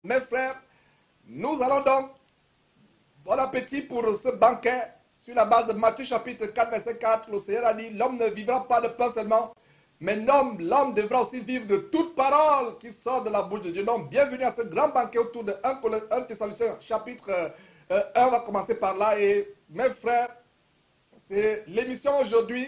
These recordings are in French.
Mes frères, nous allons donc, bon appétit pour ce banquet, sur la base de Matthieu chapitre 4, verset 4, le Seigneur a dit, l'homme ne vivra pas de pain seulement, mais l'homme devra aussi vivre de toute parole qui sort de la bouche de Dieu. Donc, bienvenue à ce grand banquet autour de 1 Thessaloniciens chapitre 1, on va commencer par là. Et mes frères, c'est l'émission aujourd'hui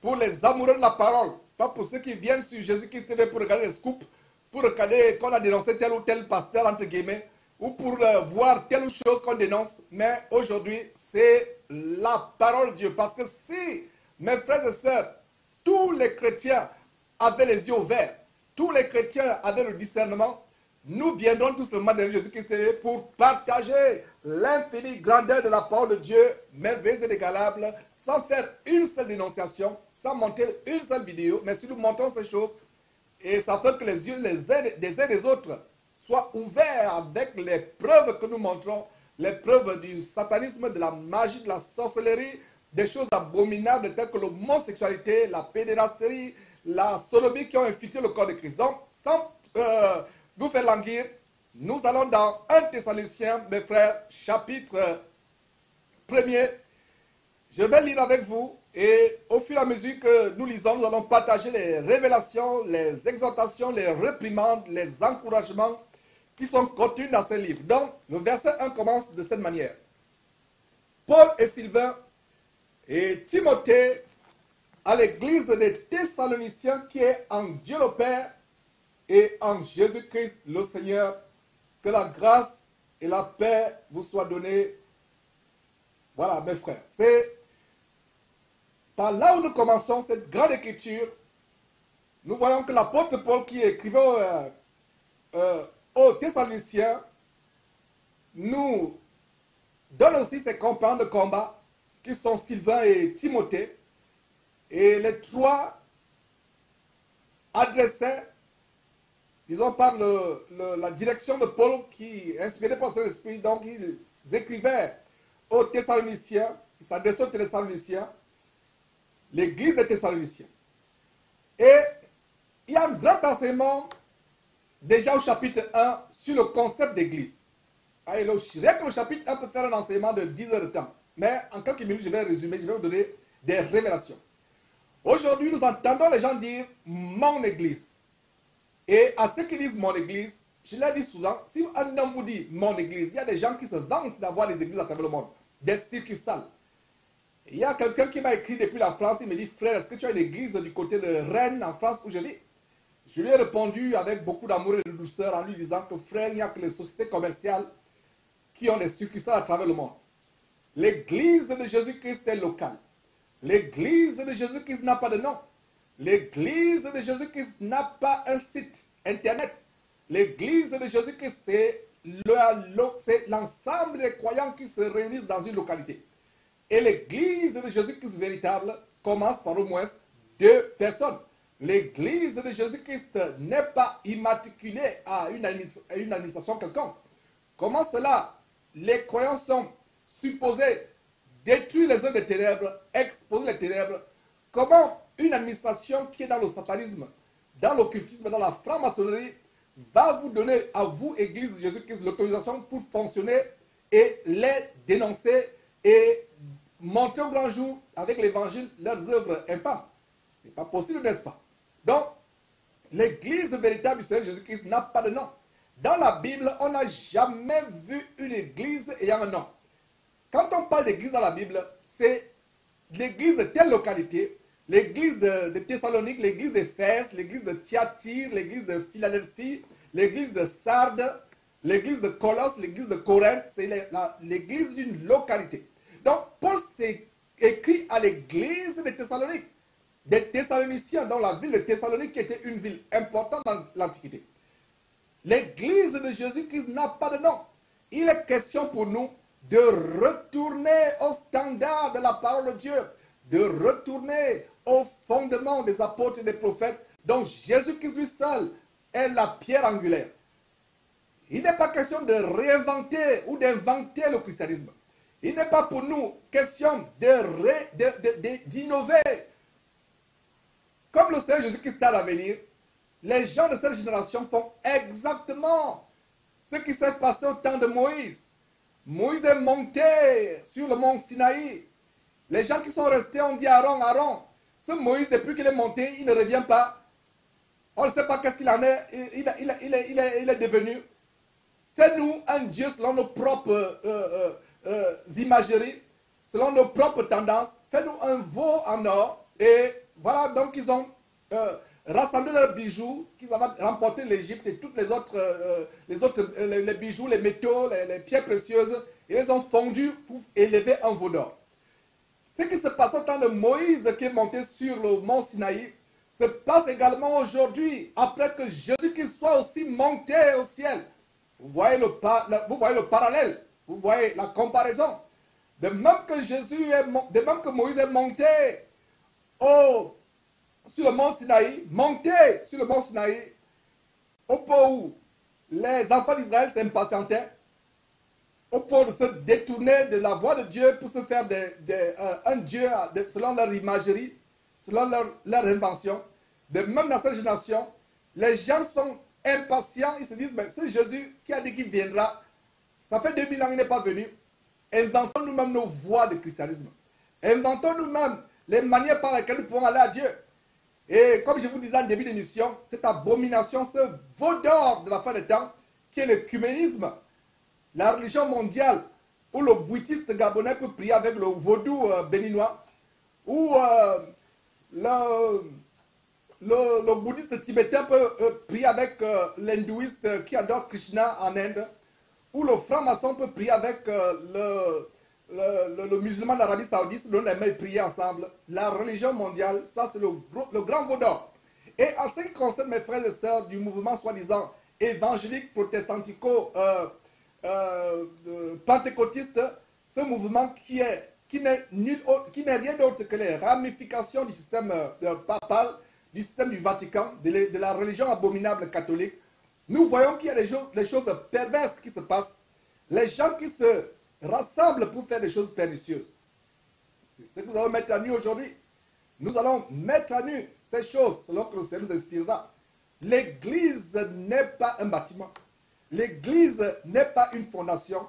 pour les amoureux de la parole, pas pour ceux qui viennent sur Jésus-Christ TV pour regarder les scoops, pour regarder qu'on a dénoncé tel ou tel pasteur, entre guillemets, ou pour voir telle ou chose qu'on dénonce. Mais aujourd'hui, c'est la parole de Dieu. Parce que si, mes frères et sœurs, tous les chrétiens avaient les yeux ouverts, tous les chrétiens avaient le discernement, nous viendrons tout simplement derrière Jésus-Christ TV pour partager l'infinie grandeur de la parole de Dieu, merveilleuse et inégalable, sans faire une seule dénonciation, sans monter une seule vidéo, mais si nous montrons ces choses, et ça fait que les yeux des uns des autres soient ouverts avec les preuves que nous montrons, les preuves du satanisme, de la magie, de la sorcellerie, des choses abominables telles que l'homosexualité, la pédérastie, la sodomie qui ont infiltré le corps de Christ. Donc, sans vous faire languir, nous allons dans 1 Thessaloniciens, mes frères, chapitre 1er. Je vais lire avec vous et au fur et à mesure que nous lisons, nous allons partager les révélations, les exhortations, les réprimandes, les encouragements qui sont contenus dans ce livre. Donc, le verset 1 commence de cette manière. Paul et Sylvain et Timothée à l'église des Thessaloniciens qui est en Dieu le Père et en Jésus-Christ le Seigneur, que la grâce et la paix vous soient données. Voilà, mes frères. C'est par là où nous commençons cette grande écriture. Nous voyons que l'apôtre Paul qui écrivait aux Thessaloniciens nous donne aussi ses compagnons de combat qui sont Sylvain et Timothée. Et les trois adressaient, disons par la direction de Paul qui inspirait par son esprit, donc ils écrivaient aux Thessaloniciens, ils s'adressaient aux Thessaloniciens, l'église des Thessaloniciens. Et il y a un grand enseignement déjà au chapitre 1 sur le concept d'église. Rien que le chapitre 1 peut faire un enseignement de 10 heures de temps. Mais en quelques minutes, je vais résumer, je vais vous donner des révélations. Aujourd'hui, nous entendons les gens dire « mon église ». Et à ceux qui disent « mon église », je l'ai dit souvent, si un homme vous dit « mon église », il y a des gens qui se vantent d'avoir des églises à travers le monde, des succursales. Il y a quelqu'un qui m'a écrit depuis la France, il me dit « frère, est-ce que tu as une église du côté de Rennes, en France, où je vis ?» Je lui ai répondu avec beaucoup d'amour et de douceur en lui disant que frère, il n'y a que les sociétés commerciales qui ont des succursales à travers le monde. L'église de Jésus-Christ est locale. L'église de Jésus-Christ n'a pas de nom. L'église de Jésus-Christ n'a pas un site internet. L'église de Jésus-Christ, c'est l'ensemble des croyants qui se réunissent dans une localité. Et l'église de Jésus-Christ véritable commence par au moins 2 personnes. L'église de Jésus-Christ n'est pas immatriculée à une administration quelconque. Comment cela? Les croyants sont supposés détruire les œuvres des ténèbres, exposer les ténèbres. Comment une administration qui est dans le satanisme, dans l'occultisme, dans la franc-maçonnerie, va vous donner à vous, Église de Jésus-Christ, l'autorisation pour fonctionner et les dénoncer et montrer au grand jour avec l'évangile leurs œuvres infâmes? Ce n'est pas possible, n'est-ce pas? Donc, l'église véritable du Seigneur Jésus-Christ n'a pas de nom. Dans la Bible, on n'a jamais vu une église ayant un nom. Quand on parle d'église dans la Bible, c'est l'église de telle localité, l'église de Thessalonique, l'église d'Éphèse, l'église de Thyatire, l'église de Philadelphie, l'église de Sardes, l'église de Colosse, l'église de Corinthe, c'est l'église d'une localité. Donc, Paul s'est écrit à l'église de Thessalonique, des Thessaloniciens, dans la ville de Thessalonique qui était une ville importante dans l'Antiquité. L'église de Jésus-Christ n'a pas de nom. Il est question pour nous de retourner au standard de la parole de Dieu, de retourner au fondement des apôtres et des prophètes, dont Jésus-Christ lui seul est la pierre angulaire. Il n'est pas question de réinventer ou d'inventer le christianisme. Il n'est pas pour nous question d'innover. Comme le Seigneur Jésus-Christ a à venir, les gens de cette génération font exactement ce qui s'est passé au temps de Moïse. Moïse est monté sur le mont Sinaï. Les gens qui sont restés ont dit à Aaron, Aaron, ce Moïse, depuis qu'il est monté, il ne revient pas. On ne sait pas qu'est-ce qu'il en est, il est devenu. Fais-nous un Dieu selon nos propres imageries, selon nos propres tendances. Fais-nous un veau en or. Et voilà, donc ils ont rassemblé leurs bijoux qu'ils avaient remporté l'Égypte et toutes les bijoux, les métaux, les pierres précieuses. Ils les ont fondus pour élever un veau d'or. Ce qui se passe au temps de Moïse qui est monté sur le mont Sinaï se passe également aujourd'hui, après que Jésus-Christ soit aussi monté au ciel. Vous voyez le parallèle, vous voyez la comparaison. De même que Moïse est monté sur le mont Sinaï, au point où les enfants d'Israël s'impatientaient, au point de se détourner de la voie de Dieu pour se faire un Dieu selon leur imagerie, selon leur invention. De même dans cette génération, les gens sont impatients, ils se disent, mais c'est Jésus qui a dit qu'il viendra. Ça fait 2000 ans qu'il n'est pas venu. Inventons nous-mêmes nos voies de christianisme. Inventons nous-mêmes les manières par lesquelles nous pouvons aller à Dieu. Et comme je vous disais en début d'émission, cette abomination, ce veau d'or de la fin des temps, qui est l'œcuménisme, la religion mondiale, où le bouddhiste gabonais peut prier avec le vaudou béninois, où le bouddhiste tibétain peut prier avec l'hindouiste qui adore Krishna en Inde, où le franc-maçon peut prier avec le musulman d'Arabie Saoudite, dont les mains prier ensemble. La religion mondiale, ça c'est le grand veau d'or. Et en ce qui concerne mes frères et sœurs du mouvement soi-disant évangélique protestantico pentecôtiste, ce mouvement qui n'est rien d'autre que les ramifications du système papal, du système du Vatican, de la religion abominable catholique, nous voyons qu'il y a des choses perverses qui se passent. Les gens qui se rassemblent pour faire des choses pernicieuses. C'est ce que nous allons mettre à nu aujourd'hui. Nous allons mettre à nu ces choses selon que le Seigneur nous inspirera. L'Église n'est pas un bâtiment. L'Église n'est pas une fondation.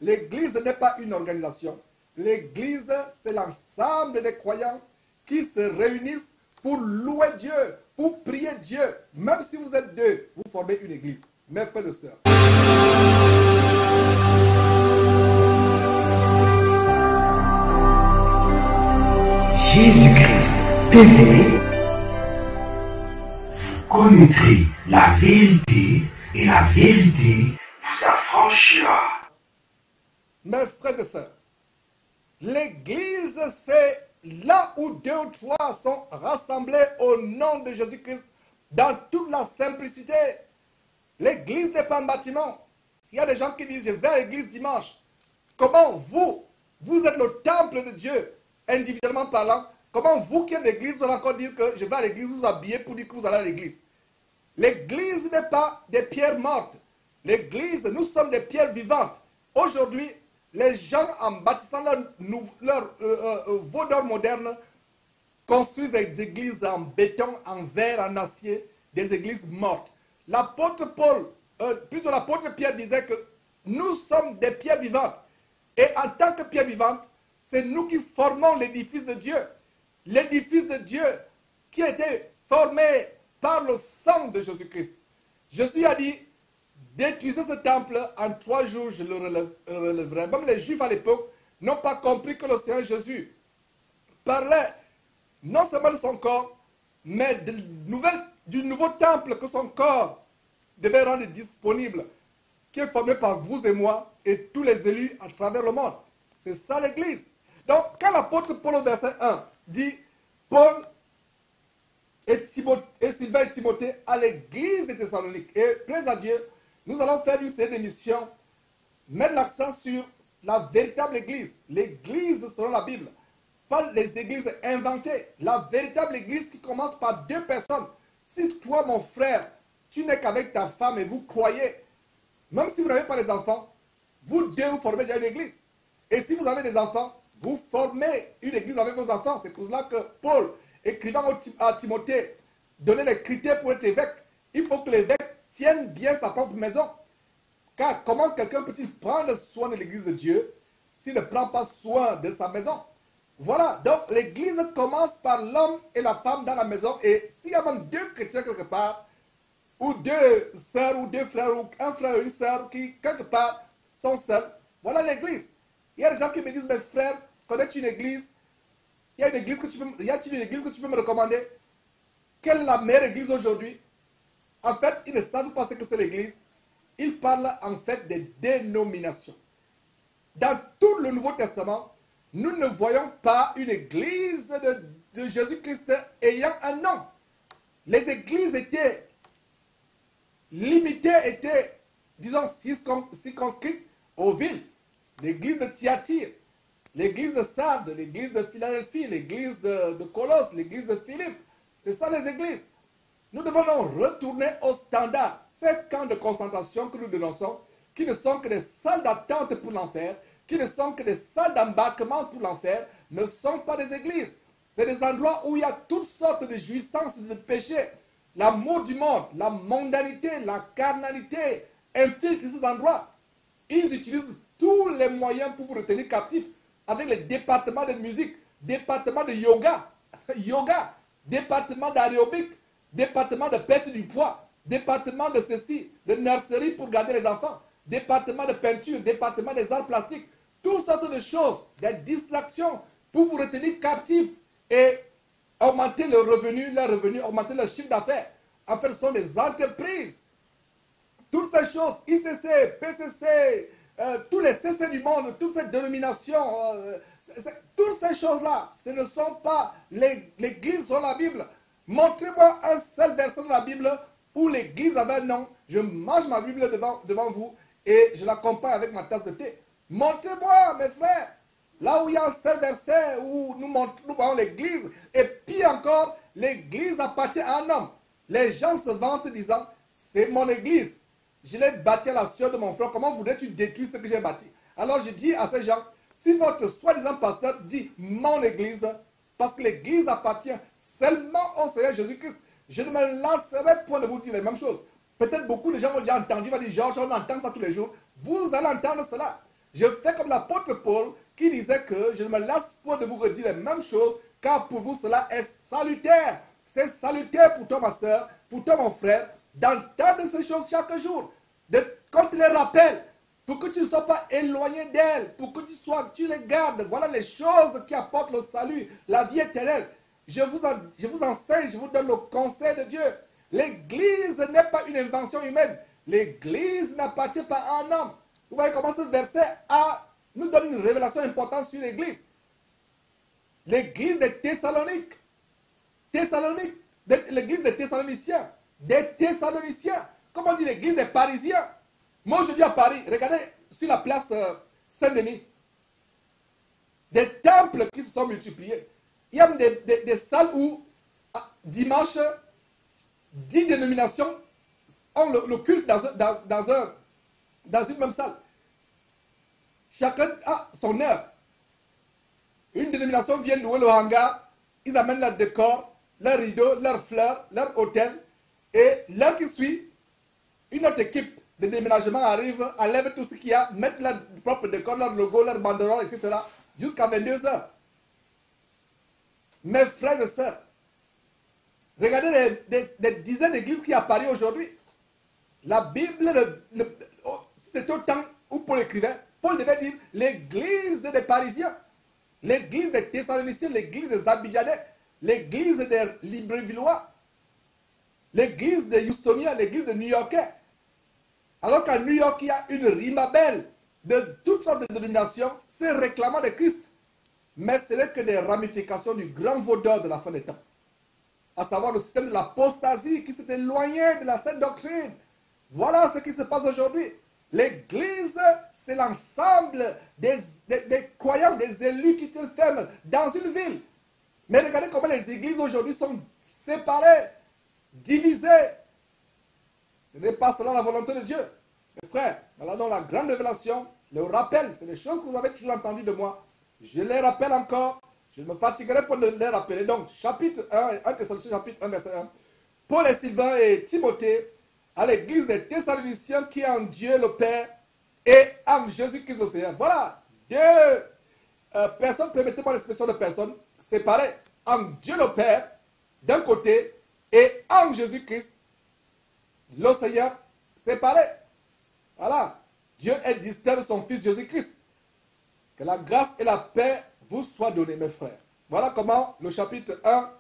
L'Église n'est pas une organisation. L'Église, c'est l'ensemble des croyants qui se réunissent pour louer Dieu, pour prier Dieu. Même si vous êtes deux, vous formez une Église. Mes frères et sœurs. Jésus-Christ TV, vous connaîtrez la vérité et la vérité vous affranchira. Mes frères et sœurs, l'Église, c'est là où 2 ou 3 sont rassemblés au nom de Jésus-Christ dans toute la simplicité. L'Église n'est pas un bâtiment. Il y a des gens qui disent, je vais à l'église dimanche. Comment vous êtes le temple de Dieu, individuellement parlant, comment vous qui êtes l'église, vous allez encore dire que je vais à l'église vous habiller pour dire que vous allez à l'église. L'église n'est pas des pierres mortes. L'église, nous sommes des pierres vivantes. Aujourd'hui, les gens, en bâtissant leur veau d'or moderne, construisent des églises en béton, en verre, en acier, des églises mortes. L'apôtre Paul, plutôt l'apôtre Pierre disait que nous sommes des pierres vivantes. Et en tant que pierres vivantes, c'est nous qui formons l'édifice de Dieu. L'édifice de Dieu qui a été formé par le sang de Jésus-Christ. Jésus a dit, détruisez ce temple, en 3 jours je le relèverai. Même les Juifs à l'époque n'ont pas compris que le Seigneur Jésus parlait non seulement de son corps, mais du nouveau temple que son corps devait rendre disponible, qui est formé par vous et moi et tous les élus à travers le monde. C'est ça l'Église. Donc, quand l'apôtre Paul au verset 1 dit, Paul et Sylvain et Timothée à l'église de Thessalonique, et plaise à Dieu, nous allons faire une série d'émissions, mettre l'accent sur la véritable église, l'église selon la Bible, pas les églises inventées, la véritable église qui commence par 2 personnes. Si toi, mon frère, tu n'es qu'avec ta femme et vous croyez, même si vous n'avez pas les enfants, vous deux, vous formez déjà une église. Et si vous avez des enfants, vous formez une église avec vos enfants. C'est pour cela que Paul, écrivant à Timothée, donnait les critères pour être évêque. Il faut que l'évêque tienne bien sa propre maison. Car comment quelqu'un peut-il prendre soin de l'église de Dieu s'il ne prend pas soin de sa maison? Voilà, donc l'église commence par l'homme et la femme dans la maison. Et s'il y a même deux chrétiens quelque part, ou deux sœurs, ou deux frères, ou un frère et une sœur qui quelque part sont seuls, voilà l'église. Il y a des gens qui me disent, mes frères, connais-tu une église? Il y a une église que tu peux, y a-t-il une église que tu peux me recommander? Quelle est la meilleure église aujourd'hui? En fait, ils ne savent pas ce que c'est l'église. Ils parlent en fait des dénominations. Dans tout le Nouveau Testament, nous ne voyons pas une église de Jésus-Christ ayant un nom. Les églises étaient limitées, étaient, disons, circonscrites aux villes. L'église de Thyatire, l'église de Sardes, l'église de Philadelphie, l'église de Colosse, l'église de Philippe. C'est ça les églises. Nous devons donc retourner au standard. Ces camps de concentration que nous dénonçons, qui ne sont que des salles d'attente pour l'enfer, qui ne sont que des salles d'embarquement pour l'enfer, ne sont pas des églises. C'est des endroits où il y a toutes sortes de jouissances, de péchés. L'amour du monde, la mondanité, la carnalité infiltrent ces endroits. Ils utilisent tous les moyens pour vous retenir captifs, avec les départements de musique, départements de yoga, département d'aérobic, département de perte du poids, département de ceci, de nurserie pour garder les enfants, département de peinture, département des arts plastiques, toutes sortes de choses, des distractions pour vous retenir captifs et augmenter leurs revenus, augmenter leur chiffre d'affaires. En fait, ce sont des entreprises. Toutes ces choses, ICC, PCC, tous les CC du monde, toutes ces dénominations, toutes ces choses-là, ce ne sont pas l'église sur la Bible. Montrez-moi un seul verset de la Bible où l'église avait un nom. Je mange ma Bible devant vous et je l'accompagne avec ma tasse de thé. Montrez-moi, mes frères, là où il y a un seul verset où nous voyons l'église. Et puis encore, l'église appartient à un homme. Les gens se vantent disant, c'est mon église. Je l'ai bâti à la sueur de mon frère. Comment voudrais-tu détruire ce que j'ai bâti? Alors je dis à ces gens, si votre soi-disant pasteur dit mon église, parce que l'église appartient seulement au Seigneur Jésus-Christ, je ne me lasserai point de vous dire les mêmes choses. Peut-être beaucoup de gens ont déjà entendu, va dire, Georges, on entend ça tous les jours. Vous allez entendre cela. Je fais comme l'apôtre Paul qui disait que je ne me lasse point de vous redire les mêmes choses, car pour vous cela est salutaire. C'est salutaire pour toi ma soeur, pour toi mon frère, d'entendre ces choses chaque jour. Quand tu les rappelles, pour que tu ne sois pas éloigné d'elles, pour que tu les gardes. Voilà les choses qui apportent le salut, la vie éternelle. Je vous enseigne, je vous donne le conseil de Dieu. L'église n'est pas une invention humaine. L'église n'appartient pas à un homme. Vous voyez comment ce verset nous donne une révélation importante sur l'église. L'église des Thessaloniques. L'église des Thessaloniciens. Des Thessaloniciens. Comment on dit l'église des Parisiens? Moi aujourd'hui à Paris, regardez sur la place Saint-Denis. Des temples qui se sont multipliés. Il y a des salles où dimanche, 10 dénominations ont le culte dans une même salle. Chacun a son heure. Une dénomination vient louer le hangar, ils amènent leur décor, leurs rideaux, leurs fleurs, leur hôtel. Et l'heure qui suit, une autre équipe de déménagement arrive, enlève tout ce qu'il y a, mettent leur propre décor, leur logo, leur banderole, etc. jusqu'à 22 h. Mes frères et sœurs, regardez des dizaines d'églises qui apparaissent aujourd'hui. La Bible, c'est au temps où Paul écrivait, Paul devait dire l'église des Parisiens, l'église des Thessaloniciens, l'église des Abidjanais, l'église des Librevillois, l'église des Houstoniens, l'église des New-Yorkais. Alors qu'à New York, il y a une ribambelle de toutes sortes de dénominations, c'est réclamant de Christ. Mais ce n'est que des ramifications du grand vaudeur de la fin des temps. À savoir le système de l'apostasie qui s'est éloigné de la sainte doctrine. Voilà ce qui se passe aujourd'hui. L'église, c'est l'ensemble des croyants, des élus qui tiennent ferme dans une ville. Mais regardez comment les églises aujourd'hui sont séparées, divisées. Ce n'est pas cela la volonté de Dieu. Mes frères, voilà donc la grande révélation, le rappel, c'est des choses que vous avez toujours entendues de moi. Je les rappelle encore, je ne me fatiguerai pas de les rappeler. Donc, chapitre 1, 1 Thessaloniciens, chapitre 1, verset 1. Paul et Sylvain et Timothée à l'église des Thessaloniciens qui est en Dieu le Père et en Jésus-Christ le Seigneur. Voilà. Dieu, personne, permettez-moi l'expression de personne, séparée en Dieu le Père d'un côté et en Jésus-Christ le Seigneur séparé. Voilà. Dieu est distinct de son Fils Jésus-Christ. Que la grâce et la paix vous soient données, mes frères. Voilà comment le chapitre 1,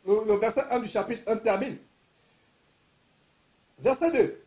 le verset 1 du chapitre 1 termine. Verset 2.